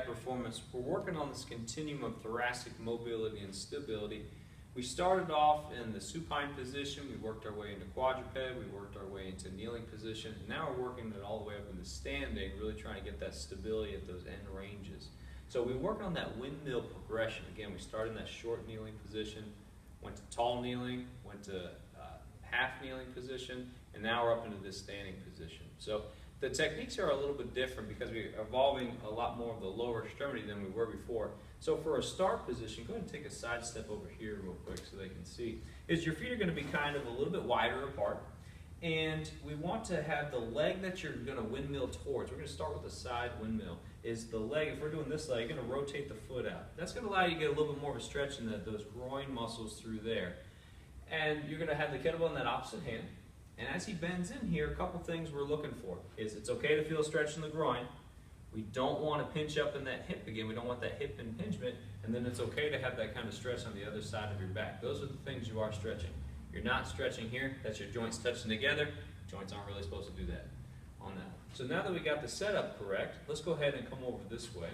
bad performance. We're working on this continuum of thoracic mobility and stability. We started off in the supine position, we worked our way into quadruped, we worked our way into kneeling position, and now we're working it all the way up into standing, really trying to get that stability at those end ranges. So we work on that windmill progression. Again, we started in that short kneeling position, went to tall kneeling, went to half kneeling position, and now we're up into this standing position. So the techniques are a little bit different because we're evolving a lot more of the lower extremity than we were before. So for a start position, go ahead and take a side step over here real quick so they can see, is your feet are going to be kind of a little bit wider apart. And we want to have the leg that you're going to windmill towards. We're going to start with the side windmill. Is the leg, if we're doing this leg, you're going to rotate the foot out. That's going to allow you to get a little bit more of a stretch in those groin muscles through there. And you're going to have the kettlebell in that opposite hand. And as he bends in here, a couple things we're looking for is it's okay to feel a stretch in the groin. We don't want to pinch up in that hip again. We don't want that hip impingement. And then it's okay to have that kind of stretch on the other side of your back. Those are the things you are stretching. You're not stretching here. That's your joints touching together. Joints aren't really supposed to do that on that. So now that we got the setup correct, let's go ahead and come over this way.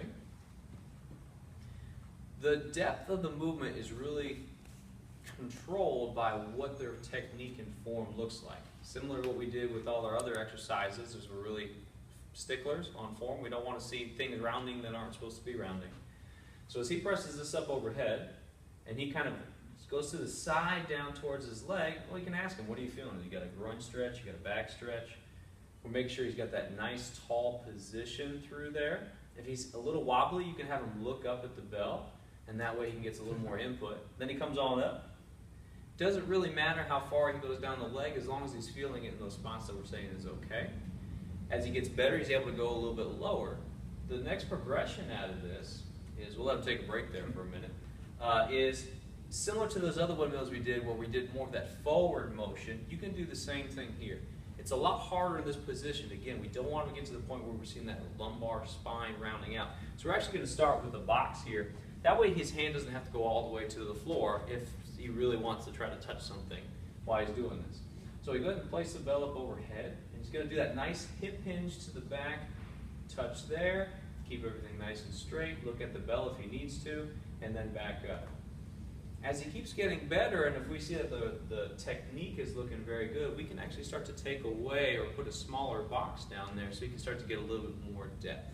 The depth of the movement is really controlled by what their technique and form looks like. Similar to what we did with all our other exercises, is we're really sticklers on form. We don't want to see things rounding that aren't supposed to be rounding. So as he presses this up overhead, and he kind of goes to the side down towards his leg, well, you can ask him, what are you feeling? You got a groin stretch, you got a back stretch. We'll make sure he's got that nice tall position through there. If he's a little wobbly, you can have him look up at the bell, and that way he gets a little more input. Then he comes on up. Doesn't really matter how far he goes down the leg as long as he's feeling it in those spots that we're saying is okay. As he gets better, he's able to go a little bit lower. The next progression out of this is, we'll let him take a break there for a minute, is similar to those other windmills we did where we did more of that forward motion. You can do the same thing here. It's a lot harder in this position. Again, we don't want to get to the point where we're seeing that lumbar spine rounding out. So we're actually going to start with a box here. That way his hand doesn't have to go all the way to the floor if he really wants to try to touch something while he's doing this. So we go ahead and place the bell up overhead, and he's going to do that nice hip hinge to the back, touch there, keep everything nice and straight, look at the bell if he needs to, and then back up. As he keeps getting better, and if we see that the technique is looking very good, we can actually start to take away or put a smaller box down there so you can start to get a little bit more depth.